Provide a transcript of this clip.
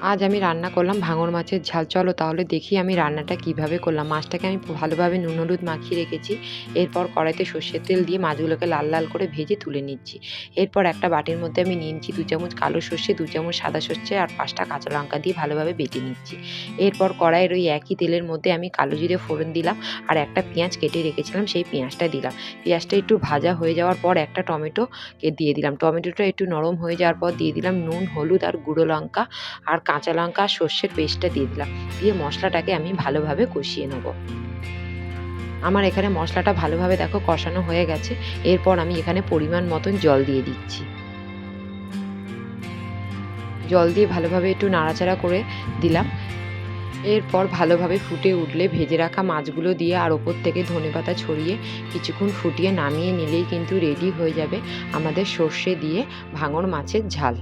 আজ আমি রান্না করলাম ভাঙর মাছের ঝাল। চলো তাহলে দেখি আমি রান্নাটা কিভাবে করলাম। মাছটাকে আমি ভালোভাবে নুন হলুদ মাখিয়ে রেখেছি। এরপর কড়াইতে সর্ষের তেল দিয়ে মাছগুলোকে লাল লাল করে ভেজে তুলে নিচ্ছি। এরপর একটা বাটির মধ্যে আমি নিয়ে নিচ্ছি ২ চামচ কালো সর্ষে, ২ চামচ সাদা সর্ষে আর ৫ টা কাঁচা লঙ্কা দিয়ে ভালোভাবে বেটে নিচ্ছি। এরপর কড়াইয়ের ওই একই তেলের মধ্যে আমি কালো জিরে ফোড়ন দিলাম আর একটা পেঁয়াজ কেটে রেখেছিলাম সেই পেঁয়াজটা দিলাম। পেঁয়াজটা একটু ভাজা হয়ে যাওয়ার পর একটা টমেটোকে দিয়ে দিলাম। টমেটোটা একটু নরম হয়ে যাওয়ার পর দিয়ে দিলাম নুন, হলুদ আর গুঁড়ো লঙ্কা আর কাঁচা লঙ্কা আর সর্ষের পেস্টটা দিয়ে দিলাম। দিয়ে মশলাটাকে আমি ভালোভাবে কষিয়ে নেব। আমার এখানে মশলাটা ভালোভাবে দেখো কষানো হয়ে গেছে। এরপর আমি এখানে পরিমাণ মতন জল দিয়ে দিচ্ছি। জল দিয়ে ভালোভাবে একটু নাড়াচাড়া করে দিলাম। এরপর ভালোভাবে ফুটে উঠলে ভেজে রাখা মাছগুলো দিয়ে আর ওপর থেকে ধনেপাতা ছড়িয়ে কিছুক্ষণ ফুটিয়ে নামিয়ে নিলেই কিন্তু রেডি হয়ে যাবে আমাদের সর্ষে দিয়ে ভাঙর মাছের ঝাল।